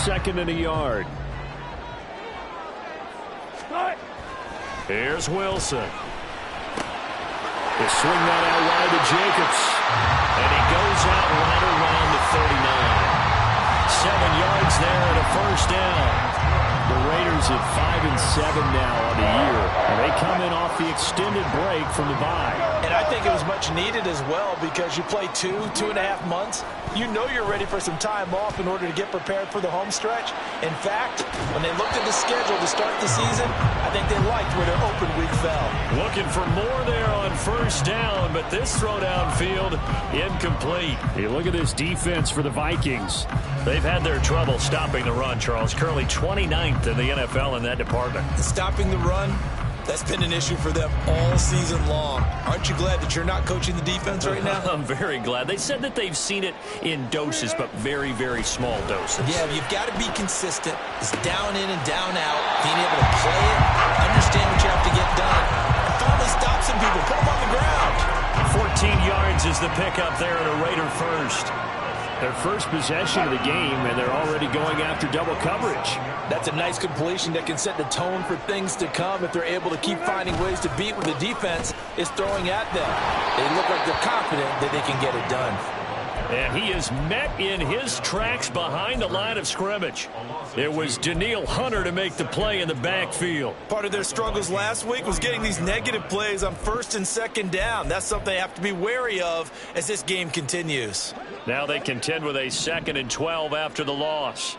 2nd and a yard. Here's Wilson. They swing that out wide to Jacobs. And he goes out right around the 39. 7 yards there and a first down. The Raiders at 5-7 now on the year. And they come in off the extended break from the bye. And I think it was much needed as well because you play 2.5 months. You know you're ready for some time off in order to get prepared for the home stretch. In fact, when they looked at the schedule to start the season, I think they liked where their open week fell. Looking for more there on first down, but this throw downfield incomplete. You look at this defense for the Vikings. They've had their trouble stopping the run, Charles. Currently 29th in the NFL in that department. Stopping the run, that's been an issue for them all season long. Aren't you glad that you're not coaching the defense right now? I'm very glad. They said that they've seen it in doses, but very, very small doses. Yeah, you've got to be consistent. It's down in and down out. Being able to play it, understand what you have to get done, and finally stop some people, put them on the ground. 14 yards is the pickup there and a Raider first. Their first possession of the game, and they're already going after double coverage. That's a nice completion that can set the tone for things to come if they're able to keep finding ways to beat what the defense is throwing at them. They look like they're confident that they can get it done. And he is met in his tracks behind the line of scrimmage. It was Danielle Hunter to make the play in the backfield. Part of their struggles last week was getting these negative plays on 1st and 2nd down. That's something they have to be wary of as this game continues. Now they contend with a 2nd and 12 after the loss.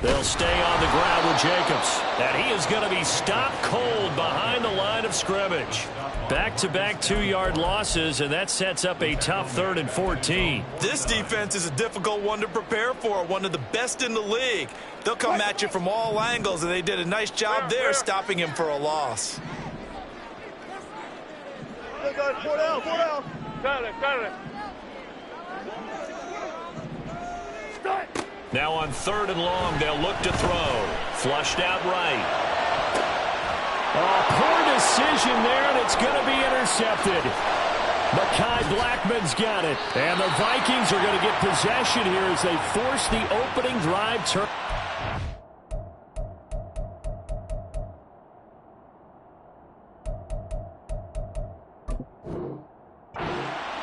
They'll stay on the ground with Jacobs. And he is going to be stopped cold behind the line of scrimmage. Back-to-back 2-yard losses, and that sets up a tough 3rd and 14. This defense is a difficult one to prepare for, one of the best in the league. They'll come at you from all angles, and they did a nice job there stopping him for a loss. Now on 3rd and long, they'll look to throw. Flushed out right. Oh, poor decision there, and it's going to be intercepted. Mekhi Blackman's got it. And the Vikings are going to get possession here as they force the opening drive turn.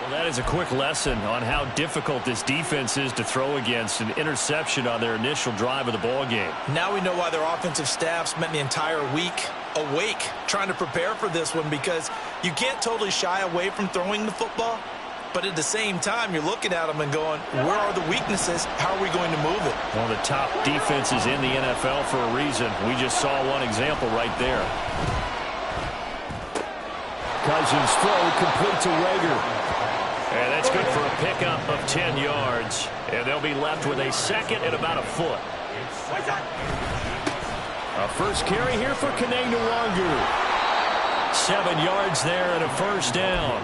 That is a quick lesson on how difficult this defense is to throw against. An interception on their initial drive of the ball game. Now we know why their offensive staff spent the entire week awake trying to prepare for this one, because you can't totally shy away from throwing the football, but at the same time you're looking at them and going, where are the weaknesses? How are we going to move it? One of the top defenses in the NFL for a reason. We just saw one example right there. Cousins throw complete to Rager. And that's good for a pickup of 10 yards. And they'll be left with a 2nd and about a foot. A first carry here for Kene Nwangu. 7 yards there and a first down.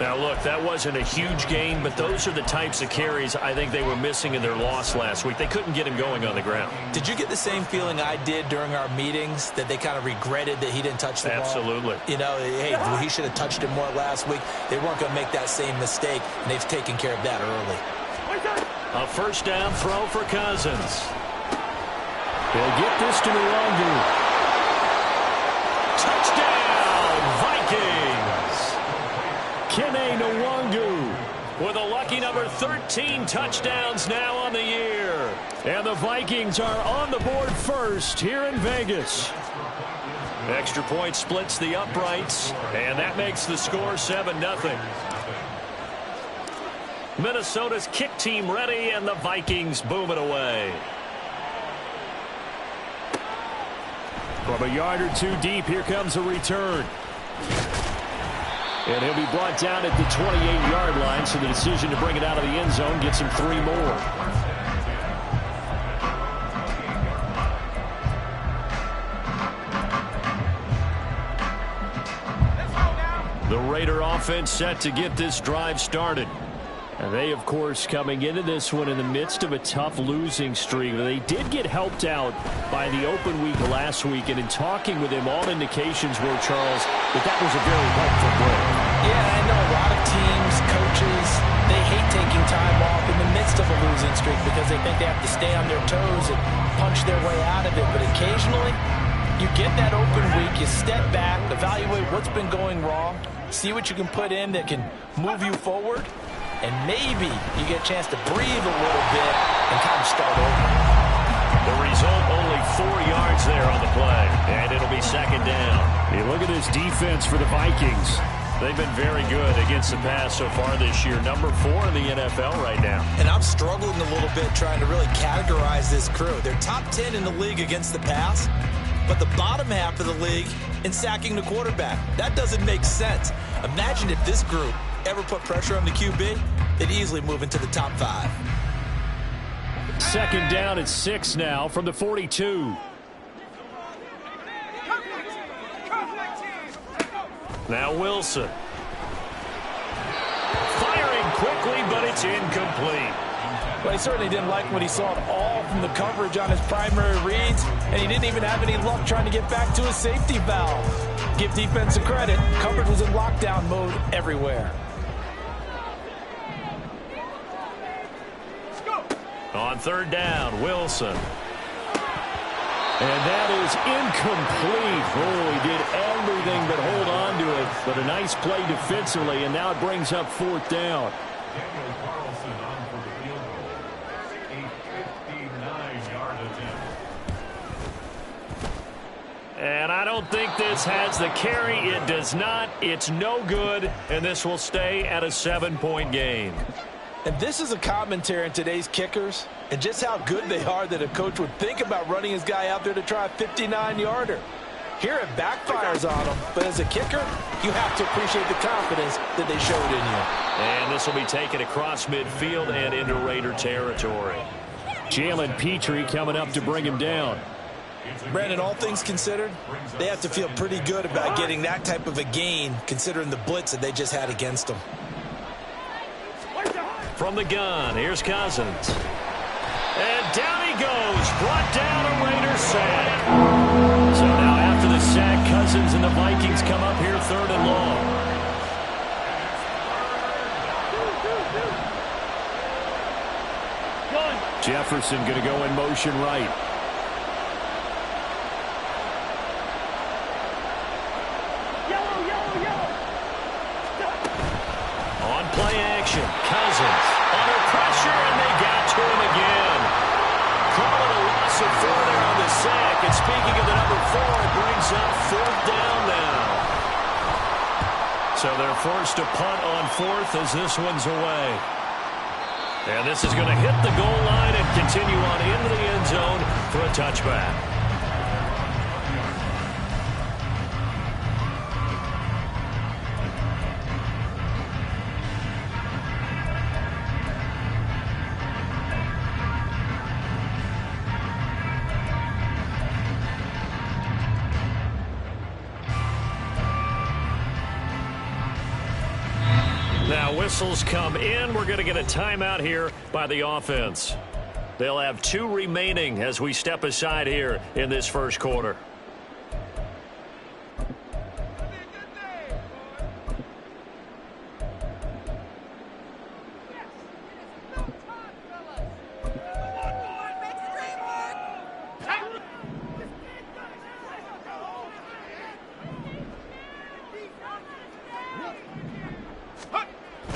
Now, look, that wasn't a huge gain, but those are the types of carries I think they were missing in their loss last week. They couldn't get him going on the ground. Did you get the same feeling I did during our meetings, that they kind of regretted that he didn't touch the ball? Absolutely. You know, hey, he should have touched it more last week. They weren't going to make that same mistake, and they've taken care of that early. A first down throw for Cousins. They'll get this to Nwangu. Touchdown, Vikings! Kene Nwangu with a lucky number 13 touchdowns now on the year. And the Vikings are on the board first here in Vegas. Extra point splits the uprights, and that makes the score 7-0. Minnesota's kick team ready, and the Vikings boom it away. From a yard or two deep, here comes a return. And he'll be brought down at the 28-yard line, so the decision to bring it out of the end zone gets him 3 more. The Raider offense set to get this drive started. And they, of course, coming into this one in the midst of a tough losing streak. They did get helped out by the open week last week, and in talking with him, all indications were, Charles, that was a very helpful break. Yeah, I know midst of a losing streak because they think they have to stay on their toes and punch their way out of it. But occasionally, you get that open week, you step back, evaluate what's been going wrong, see what you can put in that can move you forward, and maybe you get a chance to breathe a little bit and kind of start over. The result, only 4 yards there on the play, and it'll be second down. You look at this defense for the Vikings. They've been very good against the pass so far this year. Number 4 in the NFL right now. And I'm struggling a little bit trying to really categorize this crew. They're top 10 in the league against the pass, but the bottom half of the league in sacking the quarterback. That doesn't make sense. Imagine if this group ever put pressure on the QB, they'd easily move into the top 5. Second down at 6 now from the 42. Now Wilson. Firing quickly, but it's incomplete. Well, he certainly didn't like what he saw at all from the coverage on his primary reads, and he didn't even have any luck trying to get back to his safety valve. Give defense some credit. Coverage was in lockdown mode everywhere. On third down, Wilson. And that is incomplete. Oh, he did everything but hold on to it. But a nice play defensively, and now it brings up fourth down. And I don't think this has the carry. It does not. It's no good, and this will stay at a 7-point game. And this is a commentary on today's kickers and just how good they are that a coach would think about running his guy out there to try a 59-yarder. Here it backfires on him, but as a kicker, you have to appreciate the confidence that they showed in you. And this will be taken across midfield and into Raider territory. Jalen Petrie coming up to bring him down. Brandon, all things considered, they have to feel pretty good about getting that type of a gain considering the blitz that they just had against them. From the gun, here's Cousins. And down he goes, brought down a Raider sack. So now after the sack, Cousins and the Vikings come up here third and long. Jefferson going to go in motion right. On play action, Cousins under pressure, and they got to him again. Calling a loss of 4 there on the sack. And speaking of the number 4, it brings up fourth down now. So they're forced to punt on fourth as this one's away. And this is going to hit the goal line and continue on into the end zone for a touchback. Now whistles come in. We're going to get a timeout here by the offense. They'll have 2 remaining as we step aside here in this first quarter.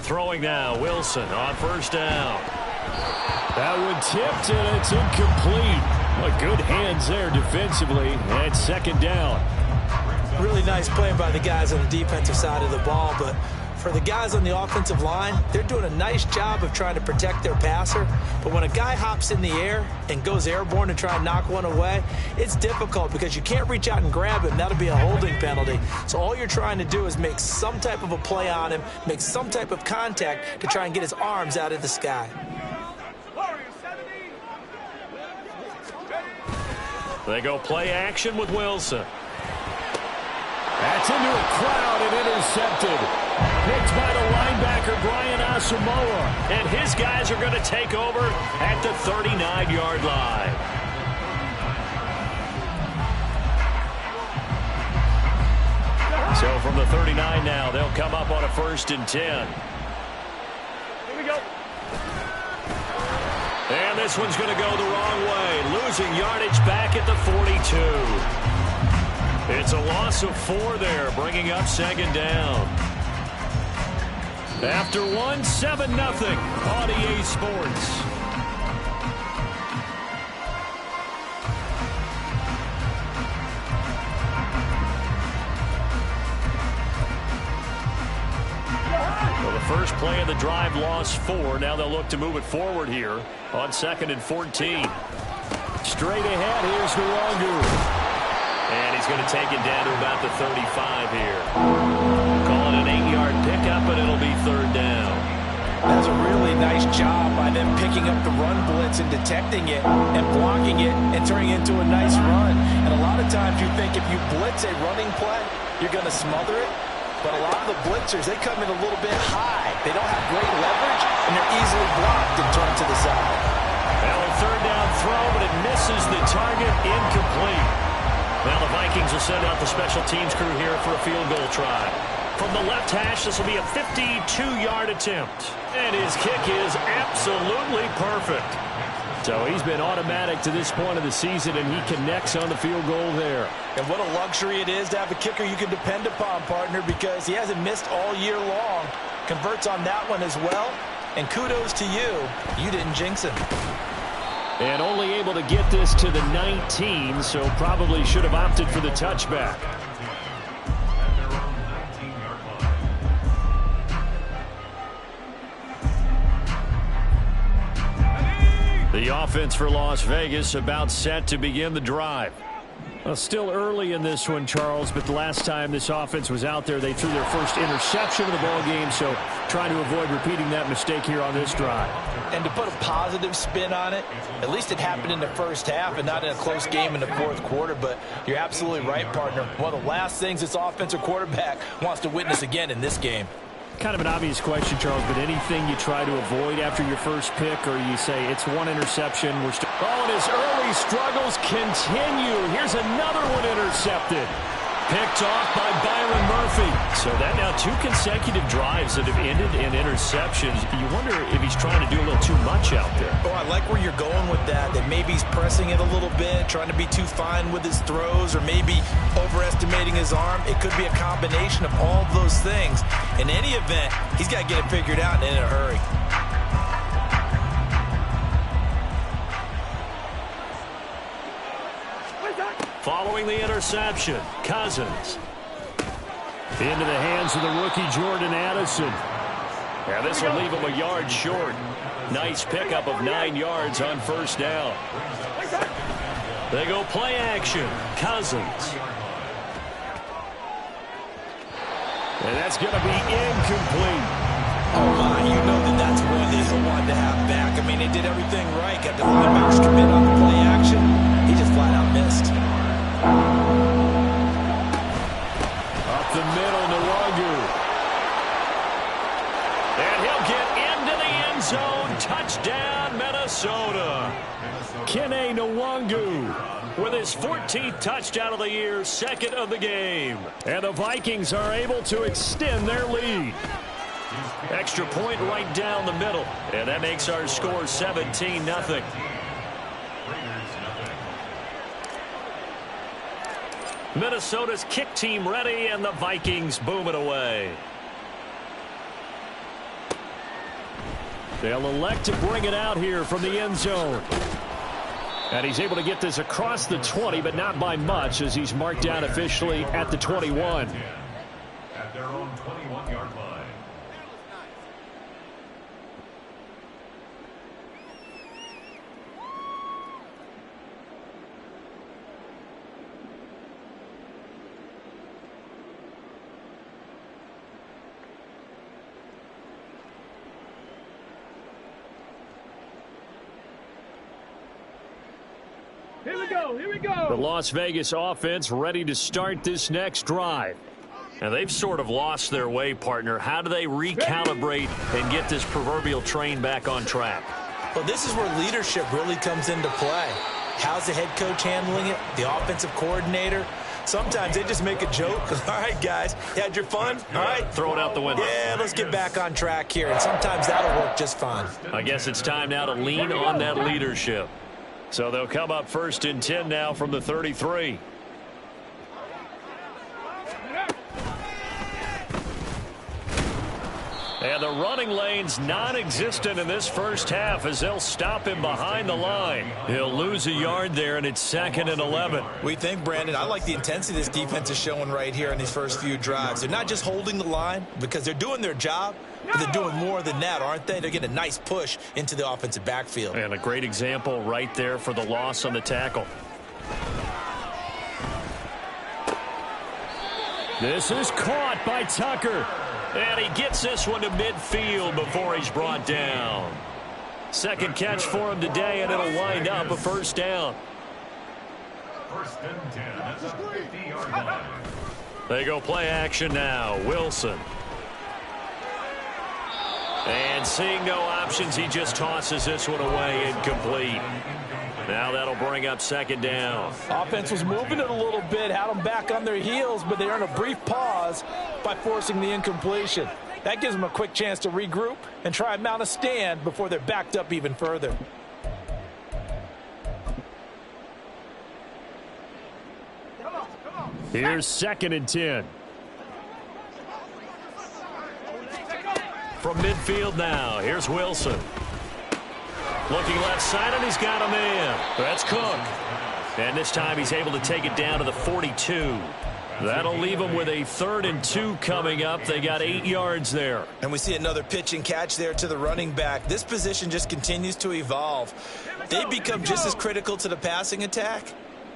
Throwing now, Wilson on first down. That one tipped, and it's incomplete. But good hands there defensively, and second down. Really nice play by the guys on the defensive side of the ball, but for the guys on the offensive line, they're doing a nice job of trying to protect their passer. But when a guy hops in the air and goes airborne and try and knock one away, it's difficult because you can't reach out and grab him. That'll be a holding penalty. So all you're trying to do is make some type of a play on him, make some type of contact to try and get his arms out of the sky. They go play action with Wilson. That's into a crowd and intercepted. Picked by the linebacker, Brian Asamoah. And his guys are going to take over at the 39-yard line. So from the 39 now, they'll come up on a 1st and 10. Here we go. And this one's going to go the wrong way, losing yardage back at the 42. It's a loss of 4 there, bringing up second down. After 1, 7-0 on EA Sports. First play of the drive, lost 4. Now they'll look to move it forward here on 2nd and 14. Straight ahead, here's Nwangu. And he's going to take it down to about the 35 here. Call it an 8-yard pickup, and it'll be 3rd down. That's a really nice job by them picking up the run blitz and detecting it and blocking it and turning it into a nice run. And a lot of times you think if you blitz a running play, you're going to smother it. But a lot of the blitzers, they come in a little bit high. They don't have great leverage, and they're easily blocked and turned to the side. Now a 3rd down throw, but it misses the target, incomplete. Now the Vikings will send out the special teams crew here for a field goal try. From the left hash, this will be a 52-yard attempt. And his kick is absolutely perfect. So he's been automatic to this point of the season, and he connects on the field goal there. And what a luxury it is to have a kicker you can depend upon, partner, because he hasn't missed all year long. Converts on that one as well. And kudos to you. You didn't jinx him. And only able to get this to the 19, so probably should have opted for the touchback. The offense for Las Vegas about set to begin the drive. Still early in this one, Charles, but the last time this offense was out there, they threw their first interception of the ball game, so trying to avoid repeating that mistake here on this drive. And to put a positive spin on it, at least it happened in the first half and not in a close game in the 4th quarter, but you're absolutely right, partner. One of the last things this offensive quarterback wants to witness again in this game. Kind of an obvious question, Charles, but anything you try to avoid after your first pick, or you say it's 1 interception, we're still... Oh, and his early struggles continue. Here's another one intercepted. Picked off by Byron Murphy. So that now 2 consecutive drives that have ended in interceptions. You wonder if he's trying to do a little too much out there. Oh, I like where you're going with that maybe he's pressing it a little bit, trying to be too fine with his throws, or maybe overestimating his arm. It could be a combination of all of those things. In any event, he's got to get it figured out and in a hurry. Following the interception, Cousins. Into the hands of the rookie Jordan Addison. And this will leave him a yard short. Nice pickup of 9 yards on 1st down. They go play action. Cousins. And that's going to be incomplete. Oh, my, you know that's one that he'll want to have back. I mean, they did everything right. Got the linebackers commit on the play action. He just flat out missed. Up the middle, Nwangu. And he'll get into the end zone. Touchdown, Minnesota. Kene Nwangu with his 14th touchdown of the year, 2nd of the game. And the Vikings are able to extend their lead. Extra point right down the middle. And that makes our score 17-0. Minnesota's kick team ready, and the Vikings boom it away. They'll elect to bring it out here from the end zone. And he's able to get this across the 20, but not by much, as he's marked down officially at the 21. At their own 21-yard line. Here we go, here we go. The Las Vegas offense ready to start this next drive. And they've sort of lost their way, partner. How do they recalibrate and get this proverbial train back on track? Well, this is where leadership really comes into play. How's the head coach handling it? The offensive coordinator? Sometimes they just make a joke. All right, guys, you had your fun? All right. Throw it out the window. Yeah, let's get back on track here, and sometimes that'll work just fine. I guess it's time now to lean on that leadership. So they'll come up 1st and 10 now from the 33. And the running lane's non-existent in this first half as they'll stop him behind the line. He'll lose a yard there, and it's 2nd and 11. We think, Brandon, I like the intensity this defense is showing right here in these first few drives. They're not just holding the line because they're doing their job, but they're doing more than that, aren't they? They're getting a nice push into the offensive backfield. And a great example right there for the loss on the tackle. This is caught by Tucker. And he gets this one to midfield before he's brought down. Second catch for him today, and it'll wind up a first down. 1st and 10 at the 50-yard line. They go play action now. Wilson. And seeing no options, he just tosses this one away, incomplete. Now that'll bring up 2nd down. Offense was moving it a little bit, had them back on their heels, but they earn a brief pause by forcing the incompletion. That gives them a quick chance to regroup and try and mount a stand before they're backed up even further. Here's 2nd and 10. From midfield now, here's Wilson. Looking left side, and he's got a man. That's Cook. And this time he's able to take it down to the 42. That'll leave them with a 3rd and 2 coming up. They got 8 yards there. And we see another pitch and catch there to the running back. This position just continues to evolve. They become just as critical to the passing attack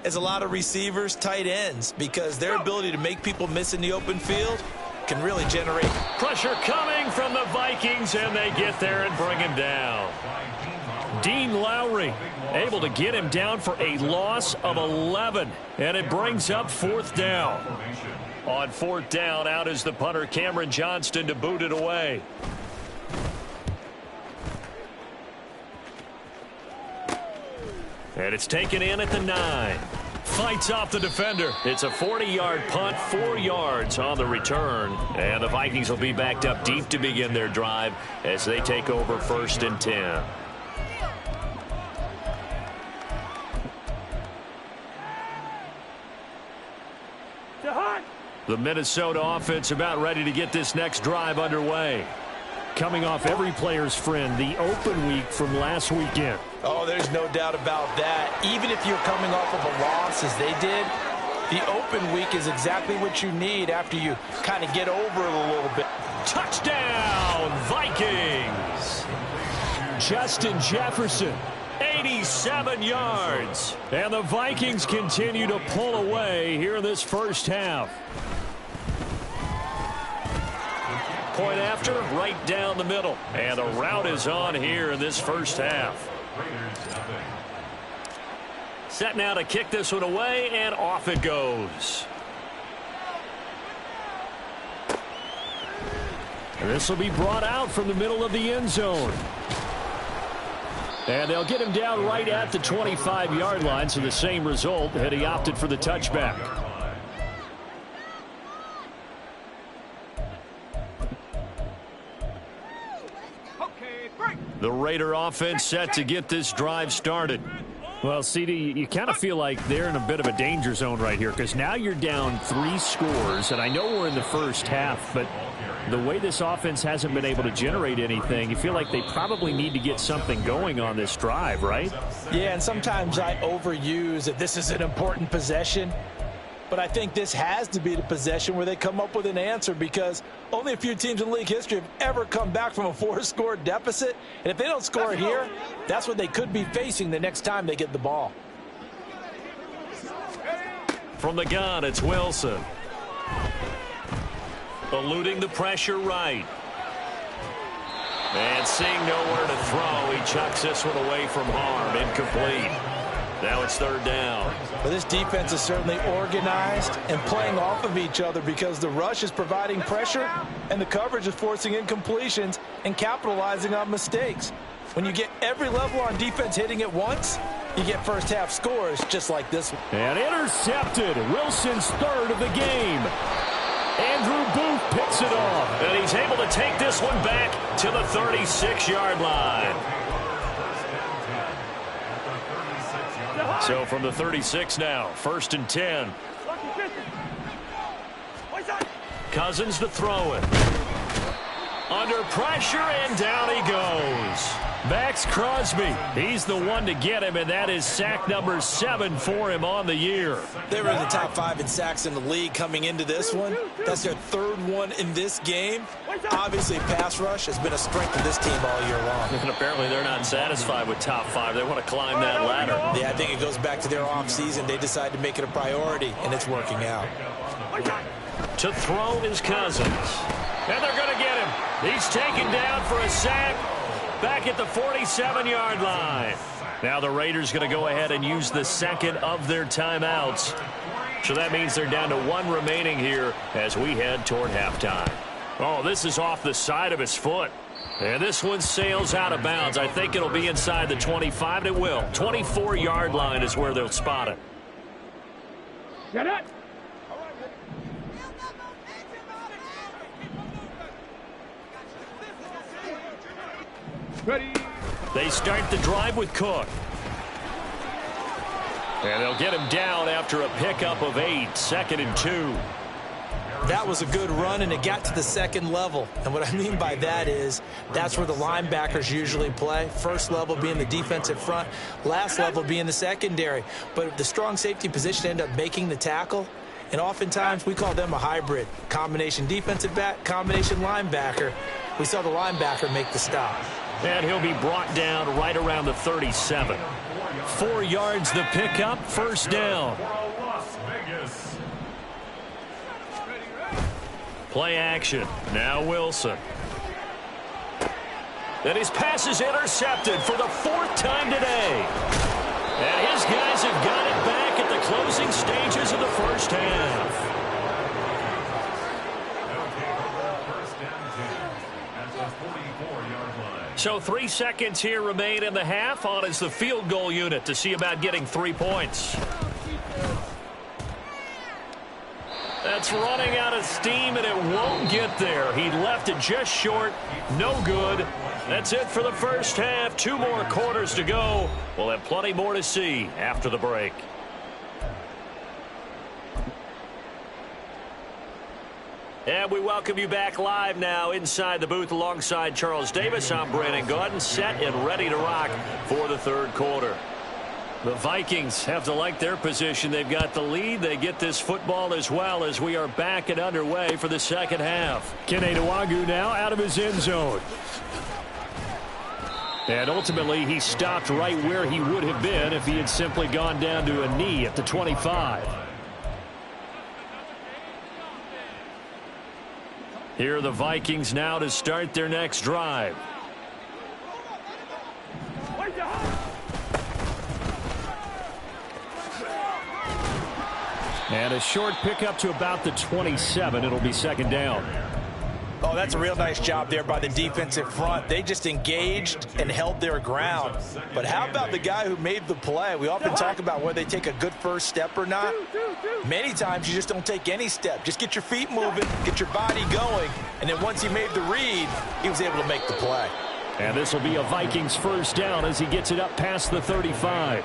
as a lot of receivers, tight ends, because their ability to make people miss in the open field can really generate pressure coming from the Vikings, and they get there and bring him down. Dean Lowry able to get him down for a loss of 11, and it brings up 4th down. On 4th down, out is the punter Cameron Johnston to boot it away. And it's taken in at the 9. Fights off the defender. It's a 40-yard punt, 4 yards on the return. And the Vikings will be backed up deep to begin their drive as they take over 1st and 10. The Minnesota offense about ready to get this next drive underway. Coming off every player's friend, the open week from last weekend. Oh, there's no doubt about that. Even if you're coming off of a loss as they did, the open week is exactly what you need after you kind of get over it a little bit. Touchdown, Vikings! Justin Jefferson, 87 yards. And the Vikings continue to pull away here in this first half. Point after, right down the middle. And the route is on here in this first half. Set now to kick this one away, and off it goes. And this will be brought out from the middle of the end zone. And they'll get him down right at the 25-yard line, so the same result, and he opted for the touchback. The Raider offense set to get this drive started. Well, CD, you kind of feel like they're in a bit of a danger zone right here because now you're down 3 scores, and I know we're in the first half, but the way this offense hasn't been able to generate anything, you feel like they probably need to get something going on this drive, right? Yeah, and sometimes I overuse that this is an important possession. But I think this has to be the possession where they come up with an answer because only a few teams in league history have ever come back from a 4-score deficit. And if they don't score here, that's what they could be facing the next time they get the ball. From the gun, it's Wilson. Eluding the pressure right. And seeing nowhere to throw, he chucks this one away from harm. Incomplete. Now it's 3rd down. But this defense is certainly organized and playing off of each other because the rush is providing pressure and the coverage is forcing incompletions and capitalizing on mistakes. When you get every level on defense hitting at once, You get first-half scores just like this one. And intercepted. Wilson's third of the game. Andrew Booth picks it off. And he's able to take this one back to the 36-yard line. So from the 36 now, 1st and 10. Cousins to throw it. Under pressure, and down he goes. Max Crosby, he's the one to get him, and that is sack number 7 for him on the year. They were in the top 5 in sacks in the league coming into this one. That's their 3rd one in this game. Obviously, pass rush has been a strength of this team all year long. And apparently they're not satisfied with top 5. They want to climb that ladder. Yeah, I think it goes back to their offseason. They decided to make it a priority, and it's working out. To throw is Cousins. And they're going to get him. He's taken down for a sack back at the 47-yard line. Now the Raiders going to go ahead and use the second of their timeouts. So that means they're down to 1 remaining here as we head toward halftime. Oh, this is off the side of his foot. And this one sails out of bounds. I think it'll be inside the 25, and it will. 24-yard line is where they'll spot it. Get it. Ready. They start the drive with Cook. And they'll get him down after a pickup of 8, 2nd and 2. That was a good run, and it got to the second level. And what I mean by that is that's where the linebackers usually play. First level being the defensive front, last level being the secondary. But the strong safety position ended up making the tackle. And oftentimes we call them a hybrid. Combination defensive back, combination linebacker. We saw the linebacker make the stop. And he'll be brought down right around the 37. 4 yards the pickup, 1st down. Play action. Now Wilson. And his pass is intercepted for the 4th time today. And his guys have got it back at the closing stages of the 1st half. So 3 seconds here remain in the half. On is the field goal unit to see about getting 3 points. That's running out of steam, and it won't get there. He left it just short. No good. That's it for the 1st half. 2 more quarters to go. We'll have plenty more to see after the break. And we welcome you back live now inside the booth alongside Charles Davis. I'm Brandon Gordon, set and ready to rock for the 3rd quarter. The Vikings have to like their position. They've got the lead. They get this football as well as we are back and underway for the 2nd half. Kene Nwangwu now out of his end zone. And ultimately he stopped right where he would have been if he had simply gone down to a knee at the 25. Here are the Vikings now to start their next drive. And a short pickup to about the 27. It'll be 2nd down. Oh, that's a real nice job there by the defensive front. They just engaged and held their ground. But how about the guy who made the play? We often talk about whether they take a good first step or not. Many times you just don't take any step. Just get your feet moving, get your body going, and then once he made the read, he was able to make the play. And this will be a Vikings 1st down as he gets it up past the 35.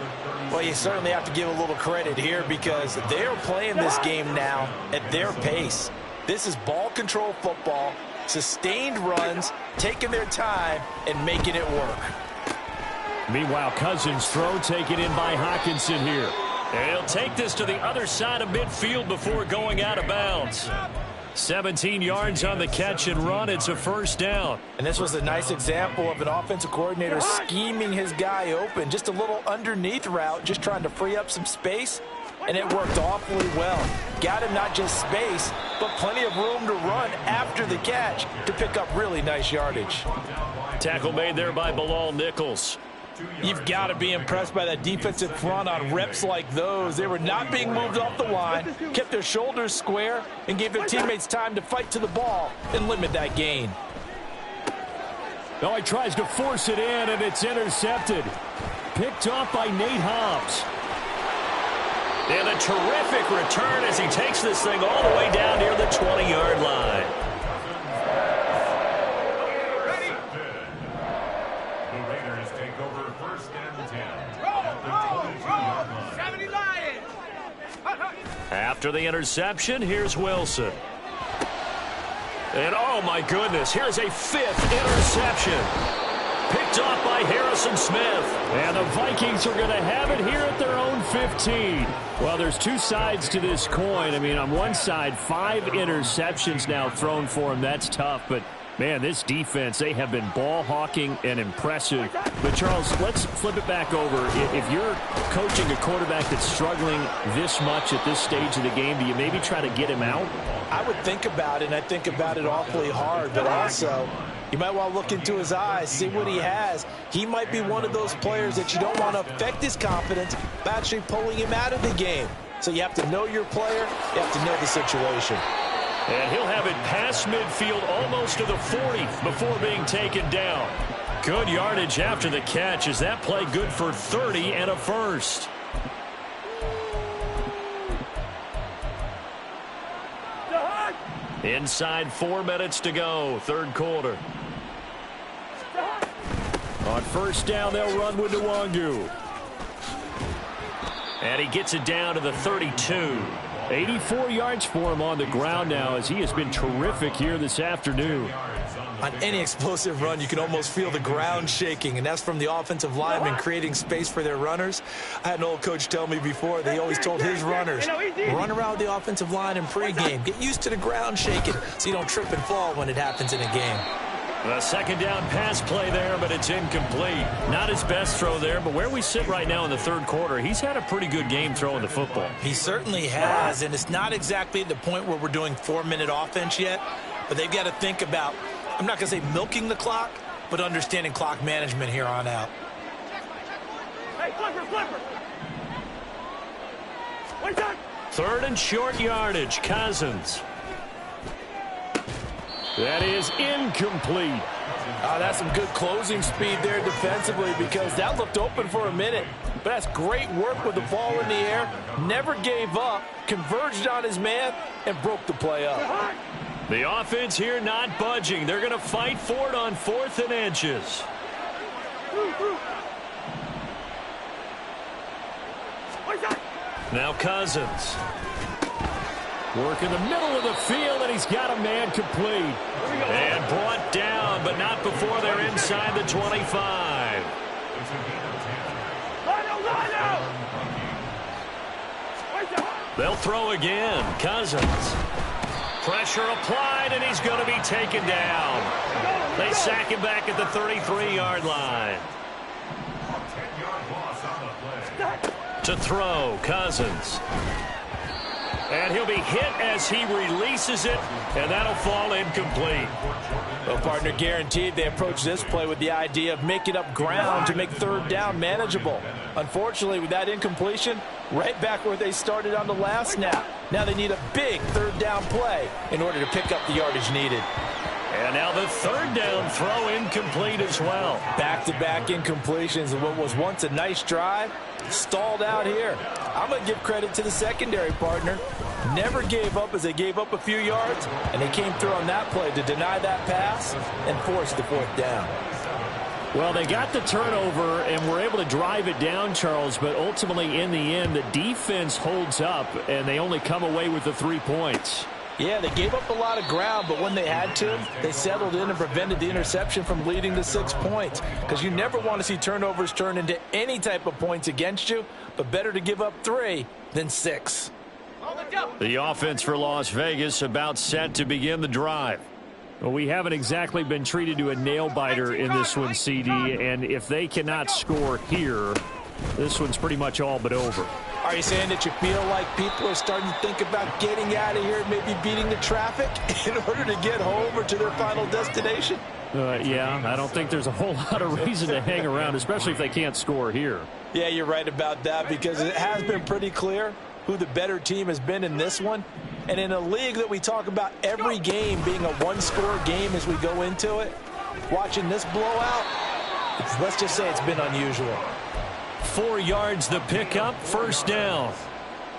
Well, you certainly have to give a little credit here because they're playing this game now at their pace. This is ball control football, sustained runs, taking their time, and making it work. Meanwhile, Cousins' throw taken in by Hockenson here. And he'll take this to the other side of midfield before going out of bounds. 17 yards on the catch and run. It's a 1st down. And this was a nice example of an offensive coordinator scheming his guy open. Just a little underneath route, just trying to free up some space. And it worked awfully well. Got him not just space, but plenty of room to run after the catch to pick up really nice yardage. Tackle made there by Bilal Nichols. You've got to be impressed by that defensive front on reps like those. They were not being moved off the line, kept their shoulders square, and gave their teammates time to fight to the ball and limit that gain. Oh, he tries to force it in, and it's intercepted. picked off by Nate Hobbs. And a terrific return as he takes this thing all the way down near the 20-yard line. The Raiders take over 1st and 10 at the 22-yard line. After the interception, here's Wilson. And oh my goodness, here's a 5th interception. Picked off by Harrison Smith. And the Vikings are going to have it here at their own 15. Well, there's two sides to this coin. I mean, on one side, 5 interceptions now thrown for him. That's tough. But, man, this defense, they have been ball hawking and impressive. But, Charles, let's flip it back over. If you're coaching a quarterback that's struggling this much at this stage of the game, do you maybe try to get him out? I would think about it, and I think about it awfully hard. But also, you might want to look into his eyes, see what he has. He might be one of those players that you don't want to affect his confidence by actually pulling him out of the game. So you have to know your player. You have to know the situation. And he'll have it past midfield almost to the 40 before being taken down. Good yardage after the catch. Is that play good for 30 and a first? Inside 4 minutes to go, 3rd quarter. On 1st down, they'll run with Nwangu. And he gets it down to the 32. 84 yards for him on the ground now as he has been terrific here this afternoon. On any explosive run, you can almost feel the ground shaking, and that's from the offensive linemen creating space for their runners. I had an old coach tell me before, they always told his runners, run around the offensive line in pregame. Get used to the ground shaking so you don't trip and fall when it happens in a game. A 2nd down pass play there, but it's incomplete. Not his best throw there, but where we sit right now in the 3rd quarter, he's had a pretty good game throwing the football. He certainly has, and it's not exactly at the point where we're doing 4-minute offense yet, but they've got to think about, I'm not going to say milking the clock, but understanding clock management here on out. Hey, flipper! 3rd and short yardage, Cousins. That is incomplete. That's some good closing speed there defensively because that looked open for a minute. But that's great work with the ball in the air. Never gave up, converged on his man, and broke the play up. The offense here not budging. They're going to fight for it on 4th and inches. Now Cousins. Work in the middle of the field, and he's got a man complete. And brought down, but not before they're inside the 25. They'll throw again. Cousins. Pressure applied, and he's going to be taken down. They sack him back at the 33-yard line. 10-yard loss on the play. To throw, Cousins. And he'll be hit as he releases it, and that'll fall incomplete. Well, partner, guaranteed they approach this play with the idea of making up ground to make 3rd down manageable. Unfortunately, with that incompletion, right back where they started on the last snap. Now they need a big 3rd down play in order to pick up the yardage needed. And now the 3rd down throw incomplete as well. Back-to-back incompletions of what was once a nice drive, stalled out here. I'm going to give credit to the secondary, partner. Never gave up as they gave up a few yards, and they came through on that play to deny that pass and force the 4th down. Well, they got the turnover and were able to drive it down, Charles, but ultimately in the end, the defense holds up, and they only come away with the 3 points. Yeah, they gave up a lot of ground, but when they had to, they settled in and prevented the interception from leading to 6 points. Because you never want to see turnovers turn into any type of points against you, but better to give up 3 than 6. The offense for Las Vegas about set to begin the drive. Well, we haven't exactly been treated to a nail-biter in this one, CD, and if they cannot score here, this one's pretty much all but over. Are you saying that you feel like people are starting to think about getting out of here, maybe beating the traffic in order to get home or to their final destination? Yeah, I don't think there's a whole lot of reason to hang around, especially if they can't score here. Yeah, you're right about that because it has been pretty clear who the better team has been in this one. And in a league that we talk about every game being a one-score game as we go into it, watching this blowout, let's just say it's been unusual. 4 yards the pickup, first down.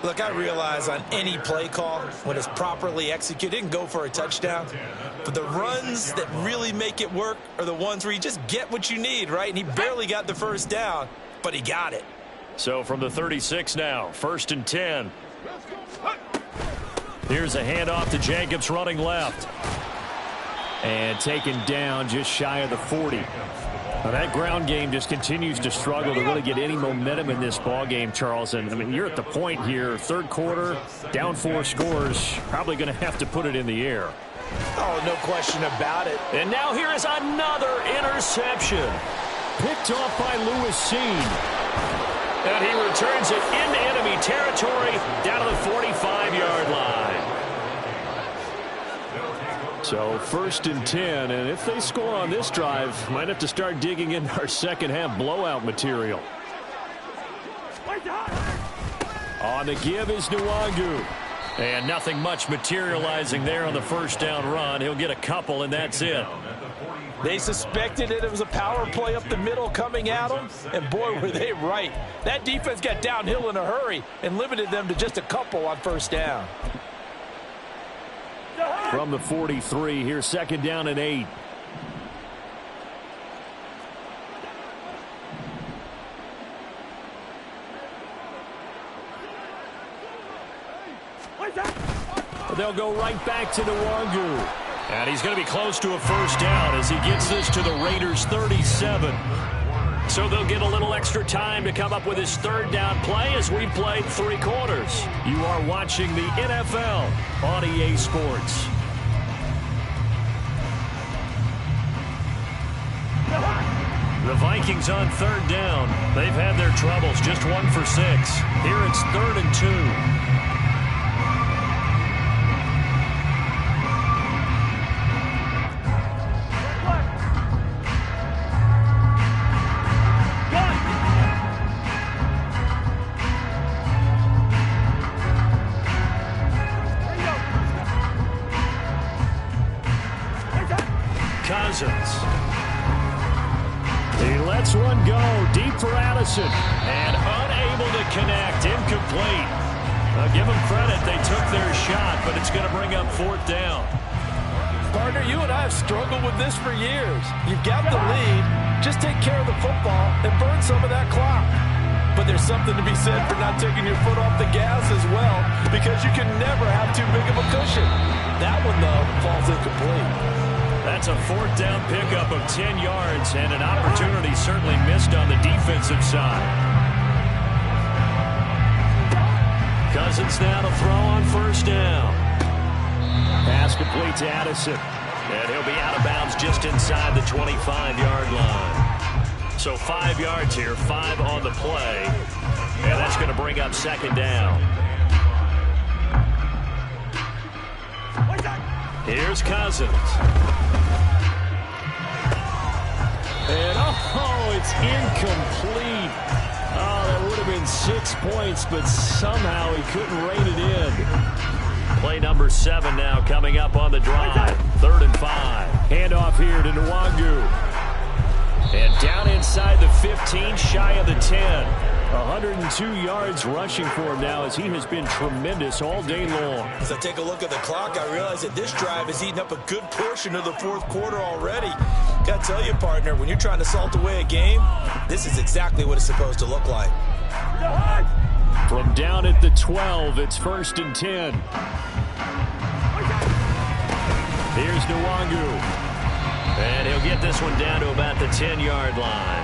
Look, I realize on any play call, when it's properly executed, it can go for a touchdown. But the runs that really make it work are the ones where you just get what you need, right? And he barely got the first down, but he got it. So from the 36 now, 1st and 10. Here's a handoff to Jacobs running left. And taken down just shy of the 40. Now that ground game just continues to struggle to really get any momentum in this ball game, Charles. And I mean, you're at the point here, 3rd quarter, down 4 scores, probably going to have to put it in the air. Oh, no question about it. And now here is another interception. Picked off by Lewis Seen. And he returns it into enemy territory down to the 45-yard line. So 1st and 10, and if they score on this drive, might have to start digging in our second half blowout material. On the give is Nwangu. And nothing much materializing there on the 1st down run. He'll get a couple, and that's it. They suspected it was a power play up the middle coming at them, and boy, were they right. That defense got downhill in a hurry and limited them to just a couple on 1st down. From the 43, here's 2nd down and 8. They'll go right back to Nwangu. And he's going to be close to a 1st down as he gets this to the Raiders' 37. So they'll get a little extra time to come up with his 3rd down play as we've played 3 quarters. You are watching the NFL on EA Sports. The Vikings on 3rd down. They've had their troubles, just 1 for 6. Here it's 3rd and 2. He lets one go deep for Addison and unable to connect. Incomplete. I'll give them credit. They took their shot, but it's going to bring up 4th down. Partner, you and I have struggled with this for years. You've got the lead. Just take care of the football and burn some of that clock. But there's something to be said for not taking your foot off the gas as well, because you can never have too big of a cushion. That one, though, falls incomplete. That's a 4th down pickup of 10 yards and an opportunity certainly missed on the defensive side. Cousins now to throw on 1st down. Pass complete to Addison. And he'll be out of bounds just inside the 25-yard line. So 5 yards here, 5 on the play. And that's going to bring up 2nd down. Here's Cousins. And, it's incomplete. Oh, that would have been 6 points, but somehow he couldn't rein it in. Play number 7 now coming up on the drive. 3rd and 5. Handoff here to Nwangu. And down inside the 15, shy of the 10. 102 yards rushing for him now as he has been tremendous all day long. As I take a look at the clock, I realize that this drive has eaten up a good portion of the 4th quarter already. Got to tell you, partner, when you're trying to salt away a game, this is exactly what it's supposed to look like. From down at the 12, it's 1st and 10. Here's Nwangu. And he'll get this one down to about the 10-yard line.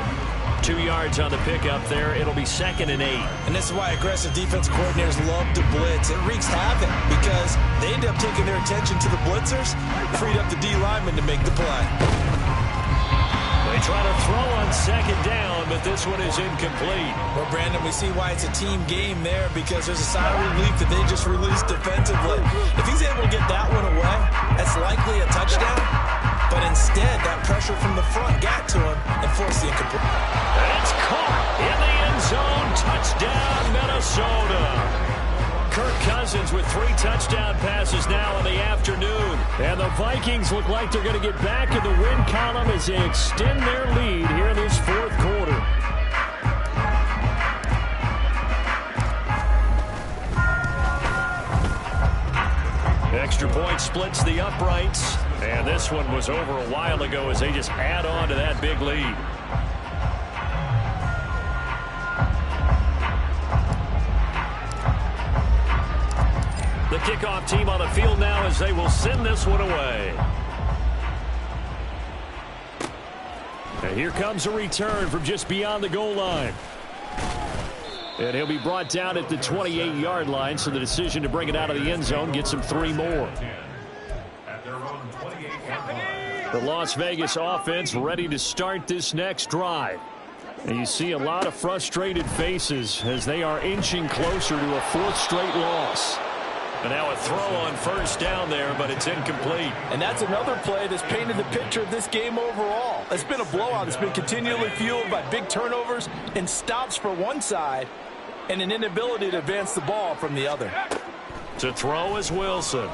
2 yards on the pickup there. It'll be 2nd and 8. And this is why aggressive defense coordinators love to blitz. It wreaks havoc because they end up taking their attention to the blitzers, freed up the D lineman to make the play. They try to throw on 2nd down, but this one is incomplete. Well, Brandon, we see why it's a team game there because there's a sigh of relief that they just released defensively. If he's able to get that one away, that's likely a touchdown. But instead, that pressure from the front got to him and forced the incomplete. And it's caught in the end zone. Touchdown, Minnesota. Kirk Cousins with 3 touchdown passes now in the afternoon. And the Vikings look like they're going to get back in the win column as they extend their lead here in this 4th quarter. extra point splits the uprights. And this one was over a while ago as they just add on to that big lead. The kickoff team on the field now as they will send this one away. And here comes a return from just beyond the goal line. And he'll be brought down at the 28-yard line, so the decision to bring it out of the end zone gets him 3 more. The Las Vegas offense ready to start this next drive. And you see a lot of frustrated faces as they are inching closer to a 4th straight loss. And now a throw on first down there, but it's incomplete. And that's another play that's painted the picture of this game overall. It's been a blowout. It's been continually fueled by big turnovers and stops for one side and an inability to advance the ball from the other. To throw is Wilson.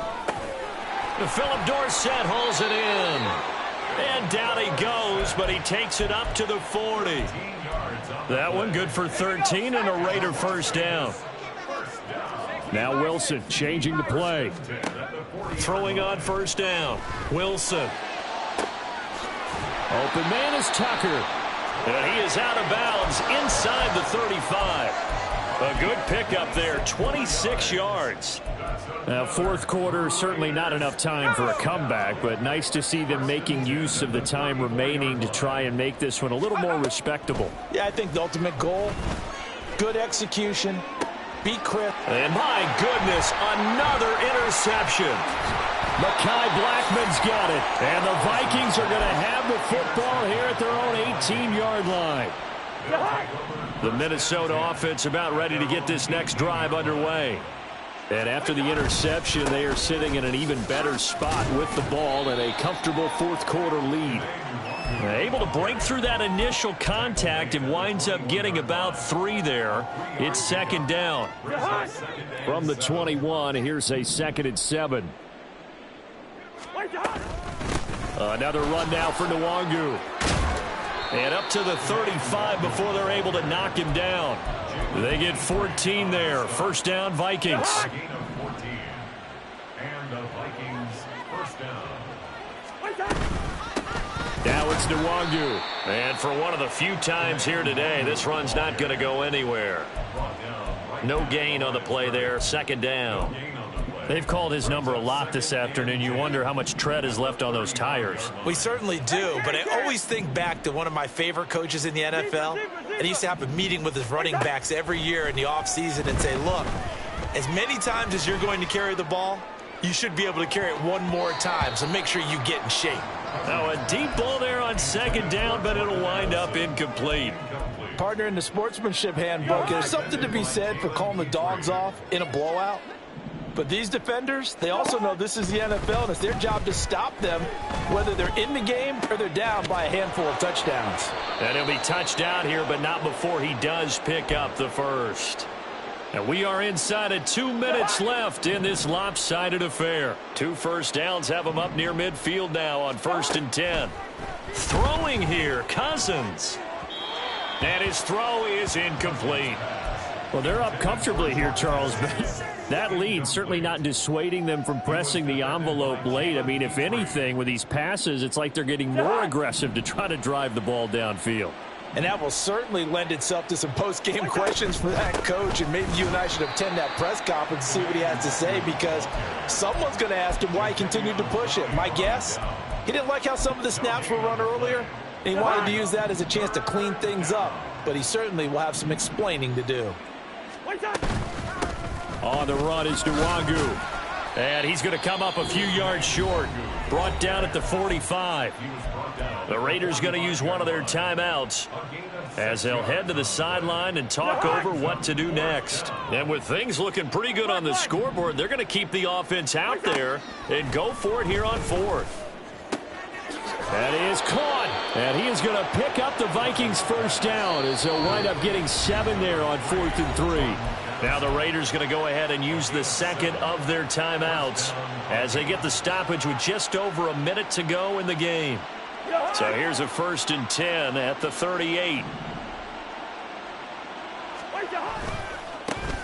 Philip Dorsett hauls it in. And down he goes, but he takes it up to the 40. That one good for 13 and a Raider first down. Now Wilson changing the play. Throwing on first down. Wilson. Open man is Tucker. And he is out of bounds inside the 35. A good pickup there, 26 yards. Now, 4th quarter, certainly not enough time for a comeback, but nice to see them making use of the time remaining to try and make this one a little more respectable. Yeah, I think the ultimate goal, good execution, be crisp. And my goodness, another interception. Mekhi Blackman's got it. And the Vikings are going to have the football here at their own 18-yard line. The Minnesota offense about ready to get this next drive underway. And after the interception, they are sitting in an even better spot with the ball and a comfortable 4th quarter lead. Able to break through that initial contact and winds up getting about 3 there. It's 2nd down. From the 21, here's a 2nd and 7. Another run now for Nwangu. And up to the 35 before they're able to knock him down. They get 14 there. First down, Vikings. Now it's Nwangu. And for one of the few times here today, this run's not going to go anywhere. No gain on the play there. 2nd down. They've called his number a lot this afternoon. You wonder how much tread is left on those tires. We certainly do, but I always think back to one of my favorite coaches in the NFL. And he used to have a meeting with his running backs every year in the offseason and say, look, as many times as you're going to carry the ball, you should be able to carry it one more time, so make sure you get in shape. Now a deep ball there on 2nd down, but it'll wind up incomplete. Partner, in the sportsmanship handbook, there's something to be said for calling the dogs off in a blowout. But these defenders, they also know this is the NFL, and it's their job to stop them, whether they're in the game or they're down by a handful of touchdowns. And he'll be touched down here, but not before he does pick up the first. And we are inside of 2 minutes left in this lopsided affair. 2 first downs have them up near midfield now on 1st and 10. Throwing here, Cousins. And his throw is incomplete. Well, they're up comfortably here, Charles, but that lead certainly not dissuading them from pressing the envelope late. I mean, if anything, with these passes, it's like they're getting more aggressive to try to drive the ball downfield. And that will certainly lend itself to some post-game questions for that coach, and maybe you and I should attend that press conference and see what he has to say, because someone's going to ask him why he continued to push it. My guess, he didn't like how some of the snaps were run earlier, and he wanted to use that as a chance to clean things up, but he certainly will have some explaining to do. On the run is Nwangu. And he's going to come up a few yards short. Brought down at the 45. The Raiders going to use one of their timeouts as they'll head to the sideline and talk over what to do next. And with things looking pretty good on the scoreboard, they're going to keep the offense out there and go for it here on 4th. And he is caught. And he is going to pick up the Vikings first down as they'll wind up getting 7 there on 4th and 3. Now the Raiders going to go ahead and use the 2nd of their timeouts as they get the stoppage with just over a minute to go in the game. So here's a 1st and 10 at the 38.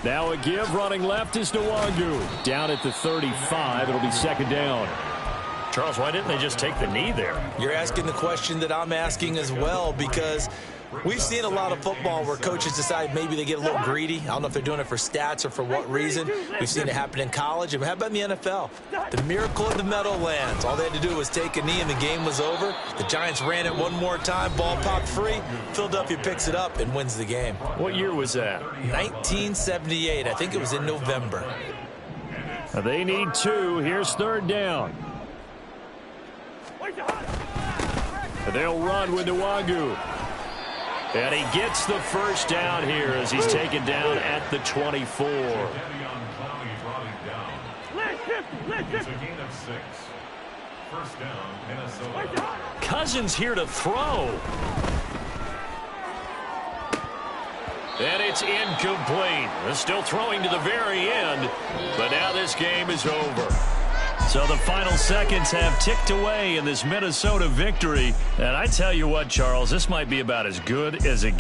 Now a give running left is Nwangu. Down at the 35. It'll be second down. Charles, why didn't they just take the knee there? You're asking the question that I'm asking as well, because we've seen a lot of football where coaches decide maybe they get a little greedy. I don't know if they're doing it for stats or for what reason. We've seen it happen in college. And how about in the NFL? The miracle of the Meadowlands. All they had to do was take a knee and the game was over. The Giants ran it one more time. Ball popped free. Philadelphia picks it up and wins the game. What year was that? 1978. I think it was in November. They need 2. Here's third down. They'll run with Nwangu. And he gets the first down here as he's taken down at the 24. It's a gain of 6. First down, Minnesota. Cousins here to throw. And it's incomplete. They're still throwing to the very end, but now this game is over. So the final seconds have ticked away in this Minnesota victory. And I tell you what, Charles, this might be about as good as it gets.